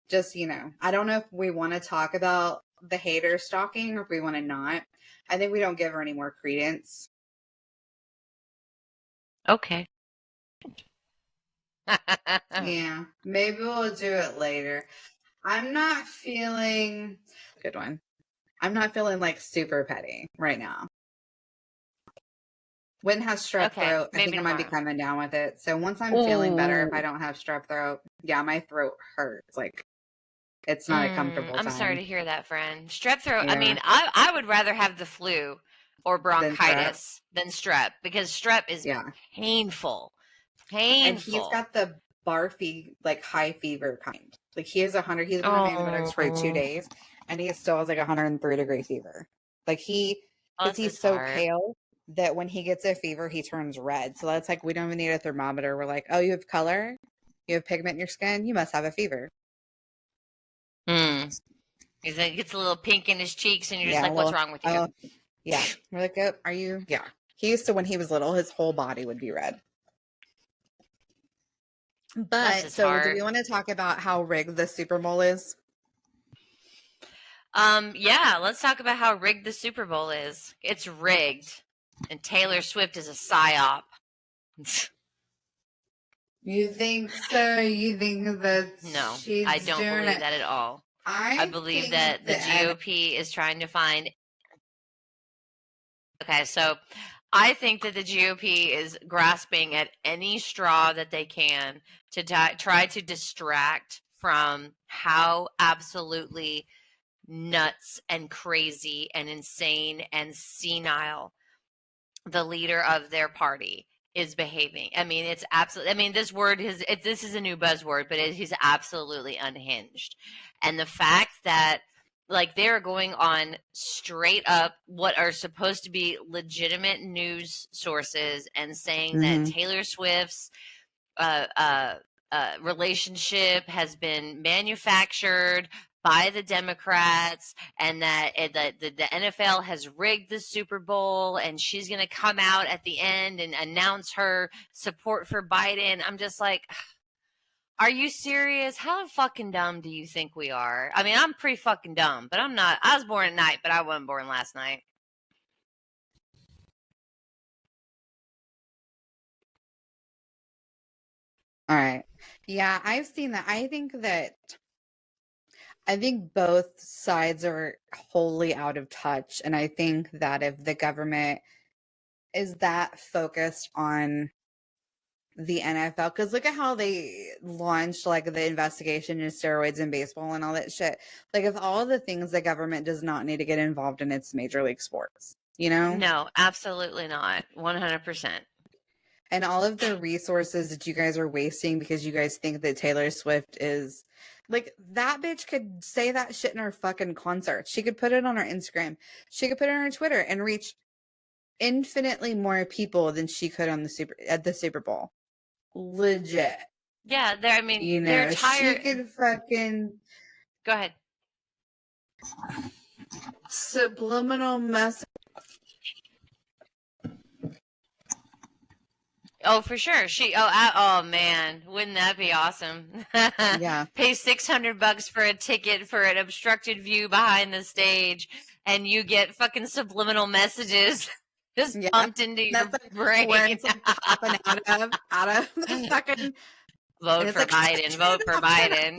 just, I don't know if we want to talk about the hater stalking or if we want to not. I think we don't give her any more credence. Okay. Yeah, maybe we'll do it later. I'm not feeling good one. I'm not feeling super petty right now. Wynn has strep throat. I think I might be coming down with it. So once I'm feeling better, if I don't have strep throat, yeah, my throat hurts. It's not a comfortable time. I'm sorry to hear that, friend. Strep throat. Yeah. I mean, I would rather have the flu or bronchitis than strep because strep is painful. Painful. And he's got the barfy, high fever kind. He has 100. He's been on antibiotics for 2 days, and he still has 103-degree fever. Because he's so pale that when he gets a fever, he turns red. So that's we don't even need a thermometer. We're like, oh, you have color? You have pigment in your skin? You must have a fever. He gets a little pink in his cheeks, and you're just what's wrong with you? Yeah. We're like, oh, are you? Yeah. He used to, when he was little, his whole body would be red. But, so do we want to talk about how rigged the Super Bowl is? Yeah, let's talk about how rigged the Super Bowl is. It's rigged. And Taylor Swift is a psyop. You think so? You think that no, I don't believe that at all. I believe that the GOP is trying to find... Okay, so I think that the GOP is grasping at any straw that they can to try to distract from how absolutely nuts and crazy and insane and senile the leader of their party is behaving. I mean, it's absolutely, I mean, this word is, this is a new buzzword, but he's absolutely unhinged. And the fact that they're going on straight up what are supposed to be legitimate news sources and saying that Taylor Swift's relationship has been manufactured by the Democrats, and that the NFL has rigged the Super Bowl, and she's going to come out at the end and announce her support for Biden. I'm just like, are you serious? How fucking dumb do you think we are? I mean, I'm pretty fucking dumb, but I'm not. I was born at night, but I wasn't born last night. All right. Yeah, I've seen that. I think both sides are wholly out of touch. And I think that if the government is that focused on the NFL, because look at how they launched the investigation into steroids in baseball and all that shit. If all the things the government does not need to get involved in, it's major league sports, No, absolutely not. 100%. And all of the resources that you guys are wasting because you guys think that Taylor Swift is that bitch could say that shit in her fucking concert. She could put it on her Instagram. She could put it on her Twitter and reach infinitely more people than she could on at the Super Bowl. Legit. Yeah, I mean, you know, they're tired. she could fucking. Go ahead. Subliminal message. Oh, for sure. Oh man, wouldn't that be awesome? Yeah. Pay $600 for a ticket for an obstructed view behind the stage, and you get fucking subliminal messages just pumped into your brain. Where it's like popping out of the fucking. Vote for Biden. Vote for Biden.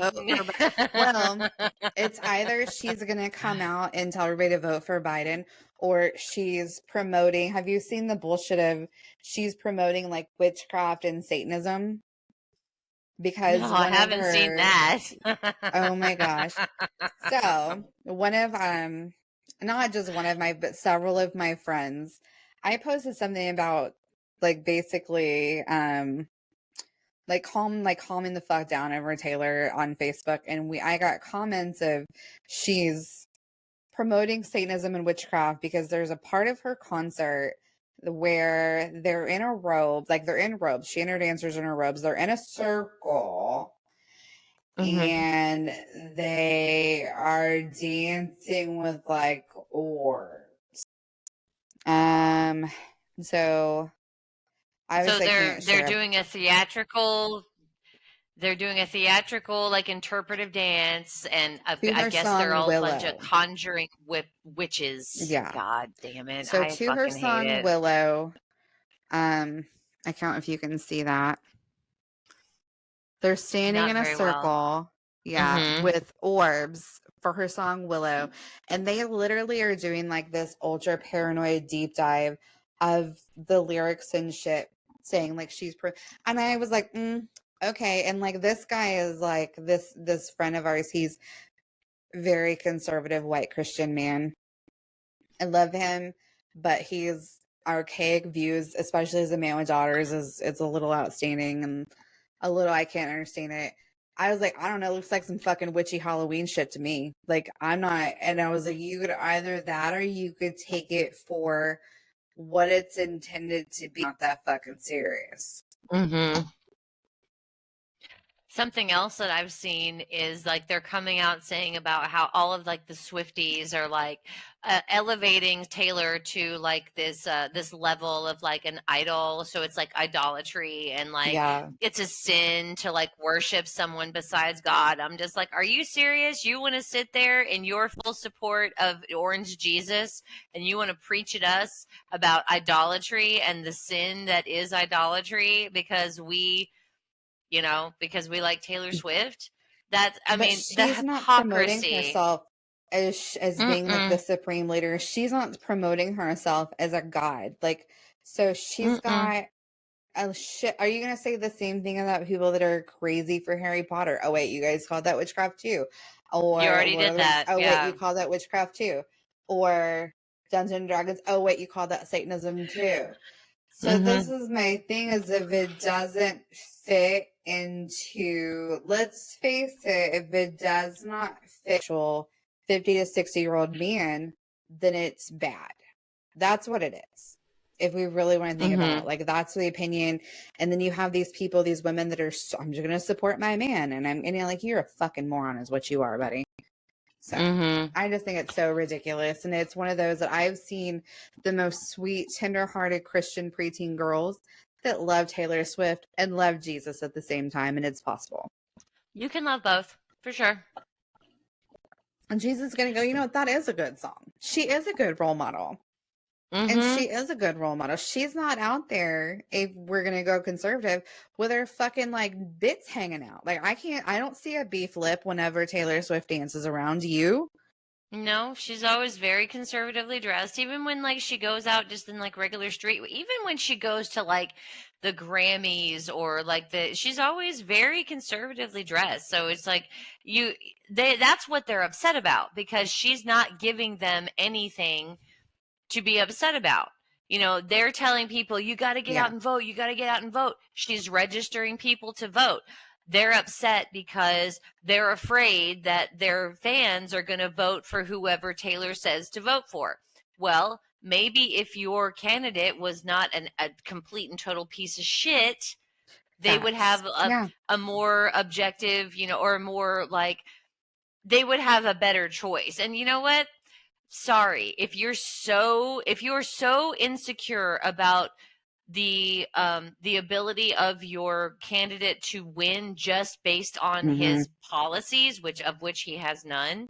Well, it's either she's going to come out and tell everybody to vote for Biden, or she's promoting. Have you seen the bullshit of she's promoting like witchcraft and Satanism? Because no, I haven't seen that. Oh my gosh. So one of not just one of my, but several of my friends, I posted something about like basically like calming the fuck down over Taylor on Facebook, and I got comments of she's promoting Satanism and witchcraft because there's a part of her concert where they're in a robe, like they're in robes. She and her dancers are in her robes. They're in a circle. And they are dancing with like orbs. So they're doing a theatrical. They're doing a theatrical, like interpretive dance, and I guess they're all a bunch of conjuring witches. Yeah. God damn it! So to her song Willow, I can't know if you can see that. They're standing in a circle, with orbs for her song Willow, and they literally are doing like this ultra paranoid deep dive of the lyrics and shit, saying like she's and I was like, okay. And like this guy is like this friend of ours. He's very conservative white Christian man. I love him, but he's archaic views, especially as a man with daughters, it's a little outstanding and a little I can't understand it. I was like, I don't know, it looks like some fucking witchy Halloween shit to me. Like I'm not, and I was like, you could either that or you could take it for what it's intended to be, not that fucking serious. Something else that I've seen is like they're coming out saying about how all of like the Swifties are like elevating Taylor to like this level of like an idol. So it's like idolatry and like it's a sin to like worship someone besides God. I'm just like, are you serious? You want to sit there in your full support of Orange Jesus and you want to preach at us about idolatry and the sin that is idolatry because we like Taylor Swift? She's the hypocrisy. Not promoting herself as being like the supreme leader. She's not promoting herself as a god. Like, so she's got a shit. Are you going to say the same thing about people that are crazy for Harry Potter? Oh, wait, you guys called that witchcraft too. Or you already did that. Oh, wait, you called that witchcraft too. Or Dungeons and Dragons. Oh, wait, you called that Satanism too. So this is my thing, is if it doesn't fit into, let's face it, if it does not fit a 50 to 60-year-old man, then it's bad. That's what it is. If we really want to think about it, like that's the opinion. And then you have these people, these women that are, I'm just going to support my man. And you're like, you're a fucking moron is what you are, buddy. So I just think it's so ridiculous. And it's one of those that I've seen the most sweet, tender-hearted Christian preteen girls that love Taylor Swift and love Jesus at the same time. And it's possible. You can love both, for sure. And Jesus is going to go, you know what? That is a good song. She is a good role model. And she is a good role model. She's not out there, if we're going to go conservative, with her fucking like bits hanging out. Like I don't see a beef lip whenever Taylor Swift dances around. You? No, she's always very conservatively dressed. Even when like she goes out just in like regular street, even when she goes to like the Grammys or like she's always very conservatively dressed. So it's like that's what they're upset about, because she's not giving them anything to be upset about. They're telling people, you got to get out and vote. You got to get out and vote. She's registering people to vote. They're upset because they're afraid that their fans are going to vote for whoever Taylor says to vote for. Well, maybe if your candidate was not a complete and total piece of shit, they would have a more objective, or more like, they would have a better choice. And you know what? Sorry, if you're so insecure about the ability of your candidate to win just based on his policies, which he has none,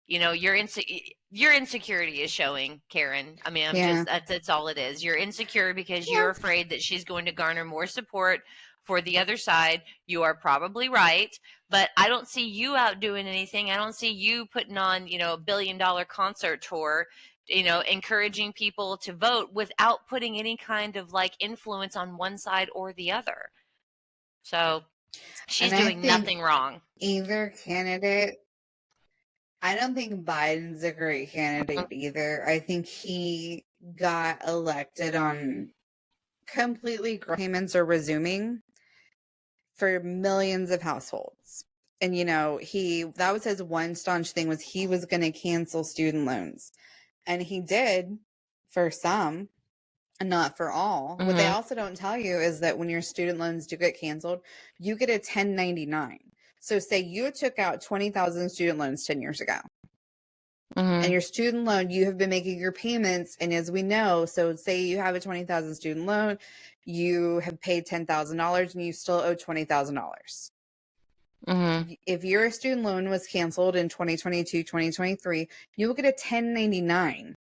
your insecurity is showing, Karen. I mean, that's all it is. You're insecure because you're afraid that she's going to garner more support for the other side. You are probably right, but I don't see you out doing anything. I don't see you putting on, a $1 billion concert tour, encouraging people to vote without putting any kind of like influence on one side or the other. So she's doing nothing wrong. Either candidate, I don't think Biden's a great candidate either. I think he got elected on completely payments are resuming for millions of households. And, that was his one staunch thing, was he was going to cancel student loans. And he did for some, and not for all. What they also don't tell you is that when your student loans do get canceled, you get a 1099. So say you took out 20,000 student loans 10 years ago. And your student loan, you have been making your payments. And as we know, so say you have a 20,000 student loan, you have paid $10,000 and you still owe $20,000. If your student loan was canceled in 2022, 2023, you will get a 1099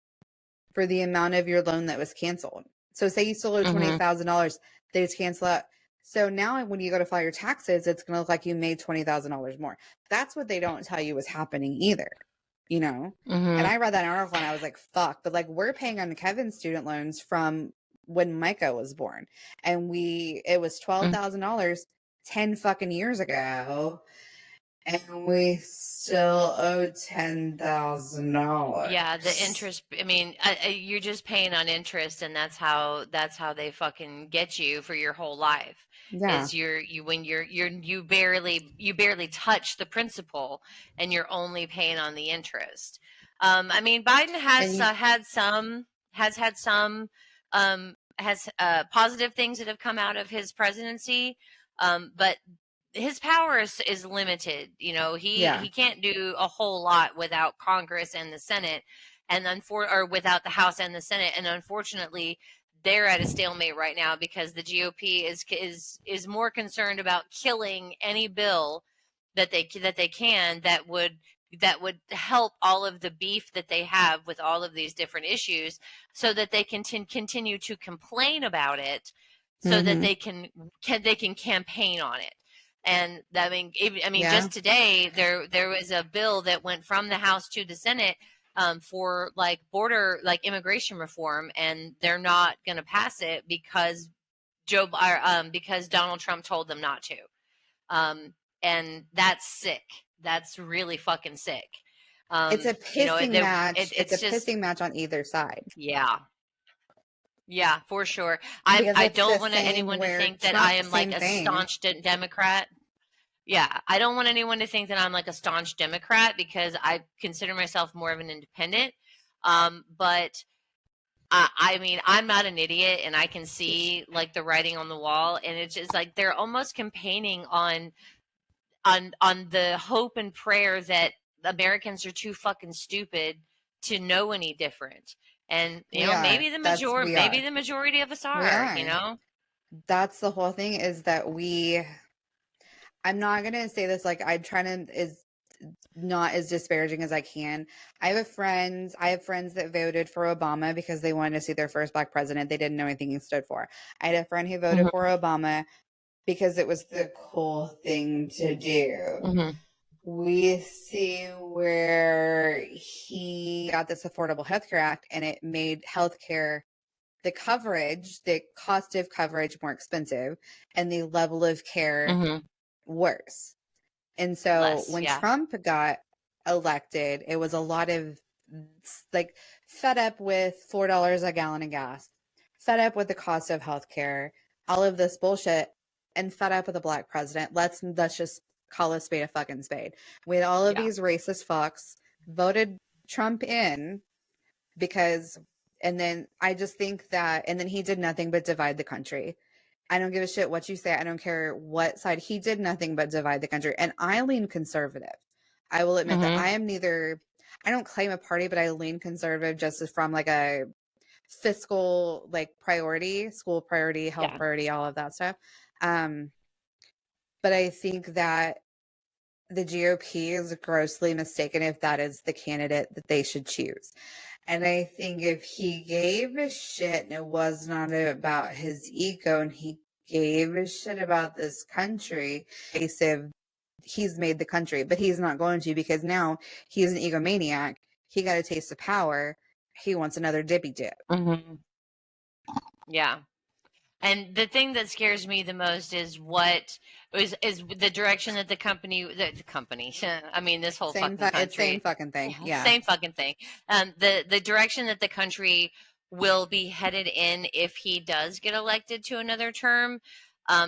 for the amount of your loan that was canceled. So say you still owe $20,000, they just cancel out. So now when you go to file your taxes, it's going to look like you made $20,000 more. That's what they don't tell you is happening either. And I read that article and I was like, fuck, but like we're paying on Kevin's student loans from when Micah was born, and it was $12,000 10 fucking years ago, and we still owe $10,000. Yeah, the interest. I mean, you're just paying on interest, and that's how they fucking get you for your whole life. Yeah. Is you barely touch the principal, and you're only paying on the interest. I mean, Biden has had some positive things that have come out of his presidency, but his power is limited. He can't do a whole lot without Congress and the Senate, or without the House and the Senate. And unfortunately, they're at a stalemate right now because the GOP is more concerned about killing any bill that they can that would help all of the beef that they have with all of these different issues, so that they can continue to complain about it, so that they can campaign on it. And I mean, just today there was a bill that went from the House to the Senate for like border, like immigration reform, and they're not going to pass it because because Donald Trump told them not to. And that's sick. That's really fucking sick. It's a pissing match. It's a pissing match on either side. Yeah, for sure. I don't want anyone to think that I am like a staunch Democrat. Yeah, I don't want anyone to think that I'm like a staunch Democrat, because I consider myself more of an independent. But I mean, I'm not an idiot, and I can see like the writing on the wall, and it's just like they're almost campaigning on the hope and prayer that Americans are too fucking stupid to know any different. And maybe the majority of us are. That's the whole thing, is that I'm not going to say this like I'm trying to is not as disparaging as I can. I have friends that voted for Obama because they wanted to see their first Black president. They didn't know anything he stood for. I had a friend who voted for Obama because it was the cool thing to do. We see where he got this Affordable Healthcare Act, and it made healthcare, the cost of coverage more expensive, and the level of care worse. And so when Trump got elected, it was a lot of like fed up with $4 a gallon of gas, fed up with the cost of healthcare, all of this bullshit, and fed up with a Black president. Let's just call a spade a fucking spade. We had all of these racist fucks voted Trump in because, and then I just think that, and then he did nothing but divide the country. I don't give a shit what you say. I don't care what side. He did nothing but divide the country. And I lean conservative. I will admit that I am neither, I don't claim a party, but I lean conservative just from like a fiscal like priority, school priority, health priority, all of that stuff. But I think that the GOP is grossly mistaken if that is the candidate that they should choose. And I think if he gave a shit and it was not about his ego and he gave a shit about this country, he's made the country, but he's not going to because now he's an egomaniac. He got a taste of power. He wants another dippy dip. Yeah. And the thing that scares me the most is is the direction that the company, I mean, this whole fucking country. Same fucking thing. Yeah. Same fucking thing. The direction that the country will be headed in if he does get elected to another term.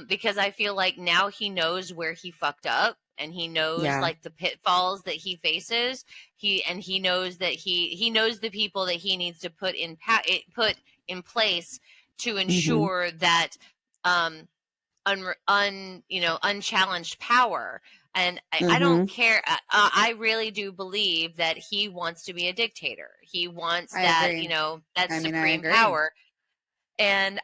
Because I feel like now he knows where he fucked up and he knows like the pitfalls that he faces. He knows that he knows the people that he needs to put in place to ensure that unchallenged power. And I don't care. I really do believe that he wants to be a dictator. He wants that supreme power. And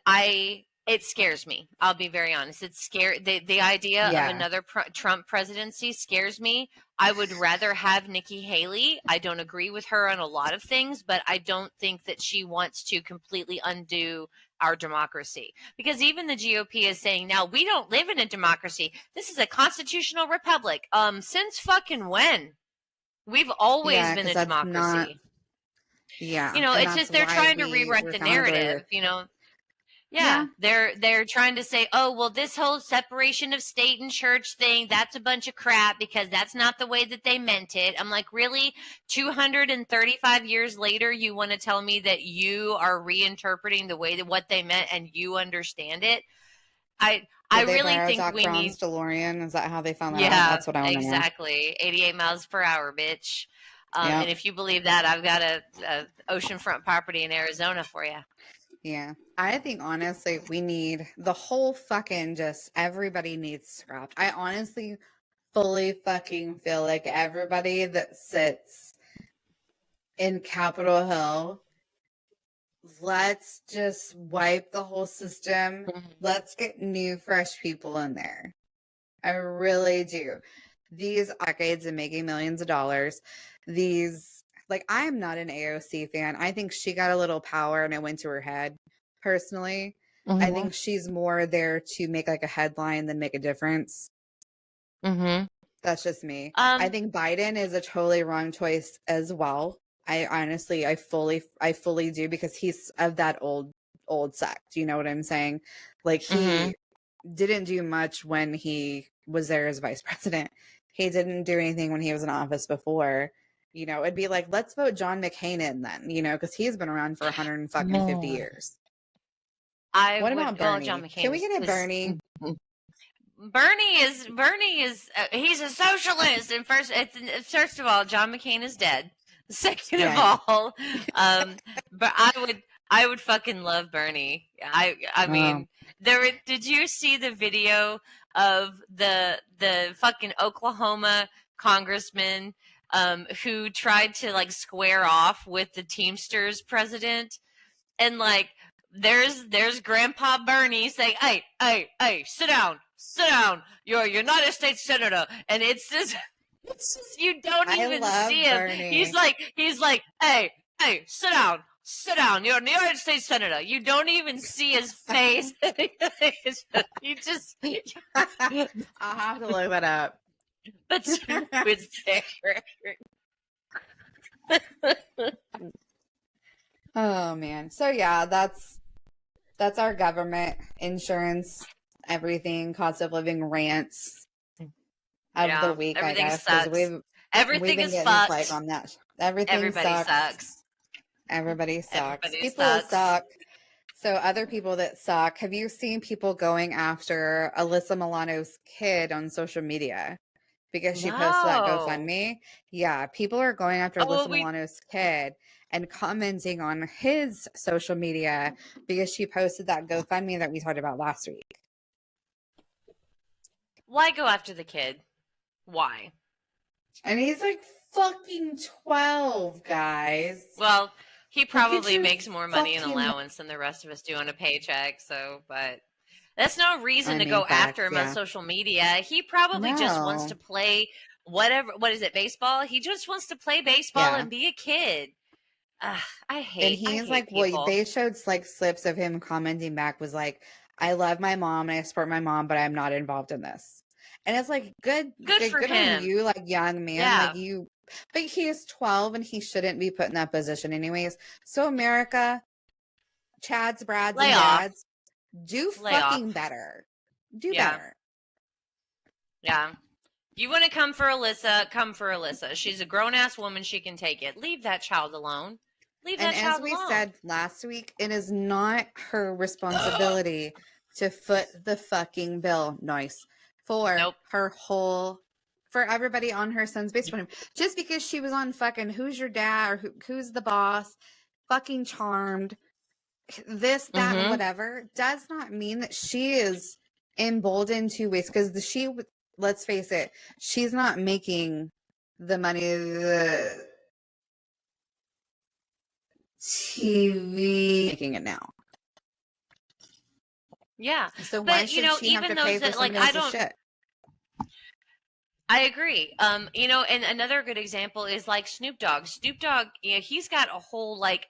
it scares me. I'll be very honest. It's the idea of another Trump presidency scares me. I would rather have Nikki Haley. I don't agree with her on a lot of things, but I don't think that she wants to completely undo our democracy. Because even the GOP is saying now, we don't live in a democracy. This is a constitutional republic. Since fucking when? We've always been a democracy. It's just they're trying to rewrite the narrative, Yeah, they're trying to say, oh, well, this whole separation of state and church thing, that's a bunch of crap because that's not the way that they meant it. I'm like, really? 235 years later, you want to tell me that you are reinterpreting the way that what they meant and you understand it? I really think Doc we Brown's need DeLorean. Is that how they found that out? That's what I want to know. Exactly. 88 miles per hour, bitch. And if you believe that, I've got a oceanfront property in Arizona for you. Yeah. I think honestly we need the whole fucking everybody needs scrapped. I honestly fully fucking feel like everybody that sits in Capitol Hill, let's just wipe the whole system. Let's get new fresh people in there. I really do. These decades of making millions of dollars, I am not an AOC fan. I think she got a little power and it went to her head, personally. I think she's more there to make like a headline than make a difference. That's just me. I think Biden is a totally wrong choice as well. I fully do because he's of that old sect. You know what I'm saying? Like he didn't do much when he was there as vice president. He didn't do anything when he was in office before. It'd be like, let's vote John McCain in then, because he's been around for 150 years. What about Bernie? John McCain Can we get a Bernie? Bernie is he's a socialist. And first of all, John McCain is dead. Second of all, but I would fucking love Bernie. I mean, did you see the video of the fucking Oklahoma congressman who tried to like square off with the Teamsters president, and like there's Grandpa Bernie saying, hey, sit down, you're a United States senator, and it's just you don't even see him. Bernie. He's like, hey, sit down, you're a United States senator. You don't even see his face. You just I'll have to look that up. But it's there. Oh man. So yeah, that's our government, insurance, everything, cost of living rants of the week, I guess. Everything is fucked. On that. Everybody sucks. Everybody sucks. People suck. So other people that suck, have you seen people going after Alyssa Milano's kid on social media? Because she posted that GoFundMe. Yeah, people are going after Alyssa Milano's kid and commenting on his social media because she posted that GoFundMe that we talked about last week. Why go after the kid? Why? And he's like fucking 12, guys. Well, he probably makes more money in allowance than the rest of us do on a paycheck. So, but that's no reason to go after him on social media. He probably just wants to play whatever. What is it? Baseball? He just wants to play baseball and be a kid. I hate. And he's like, people. Well, they showed like slips of him commenting back. Was like, I love my mom and I support my mom, but I'm not involved in this. And it's like, good for him. on you, like young man, like you. But he is 12 and he shouldn't be put in that position anyways. So America, Chads, Brads, and Dads, do fucking better. Do better. Yeah. You want to come for Alyssa, come for Alyssa. She's a grown-ass woman. She can take it. Leave that child alone. Leave that child alone. And as we said last week, it is not her responsibility to foot the fucking bill. Nice. For her whole, for everybody on her son's baseball team. Just because she was on fucking Who's Your Dad or Who's the Boss, fucking Charmed, this, that, and whatever, does not mean that she is emboldened to waste. Because let's face it, she's not making the money the TV making it now. Yeah. So why should she have to pay for somebody else's shit? I agree. And another good example is like Snoop Dogg. Snoop Dogg, he's got a whole like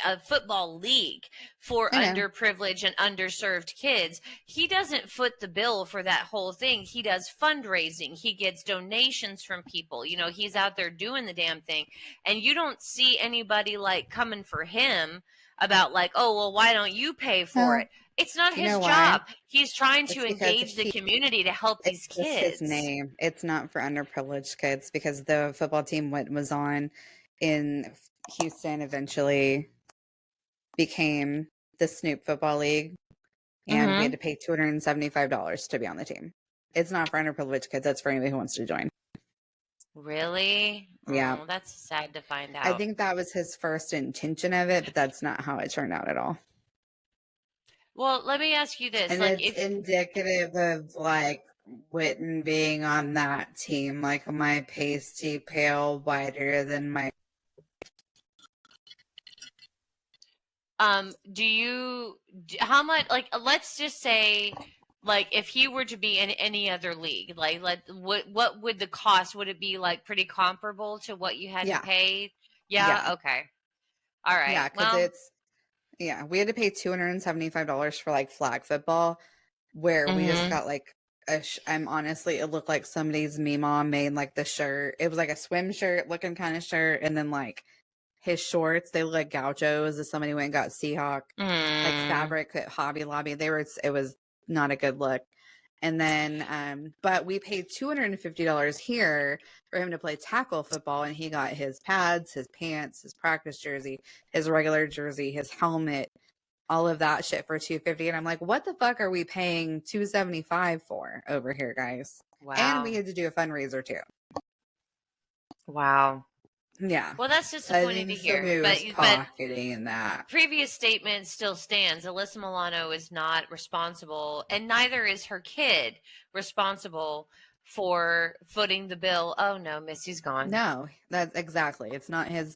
a football league for underprivileged and underserved kids. He doesn't foot the bill for that whole thing. He does fundraising. He gets donations from people. He's out there doing the damn thing. And you don't see anybody like coming for him about like, oh, well, why don't you pay for it? It's not his job. He's trying to engage the community to help these kids. His name. It's not for underprivileged kids because the football team was on in Houston eventually became the Snoop Football League, and we had to pay $275 to be on the team. It's not for underprivileged kids. That's for anybody who wants to join. Really? Yeah. Oh, that's sad to find out. I think that was his first intention of it, but that's not how it turned out at all. Well, let me ask you this. And like, it's indicative of like Witten being on that team. Like my pasty pale whiter than my. How much, like, let's just say, like, if he were to be in any other league, like, what would the cost, would it be like pretty comparable to what you had to pay? Yeah. Okay. All right. Yeah. Cause we had to pay $275 for like flag football where we just got like, I'm honestly, it looked like somebody's mom made like the shirt. It was like a swim shirt looking kind of shirt. And then like, his shorts, they look like gauchos as somebody went and got Seahawk like fabric at Hobby Lobby. It was not a good look. And then but we paid $250 here for him to play tackle football, and he got his pads, his pants, his practice jersey, his regular jersey, his helmet, all of that shit for $250. And I'm like, what the fuck are we paying $275 for over here, guys? Wow. And we had to do a fundraiser too. Wow. Yeah. Well, that's disappointing to hear. But previous statement still stands. Alyssa Milano is not responsible, and neither is her kid responsible for footing the bill. Oh no, Missy's gone. No, that's exactly. It's not his.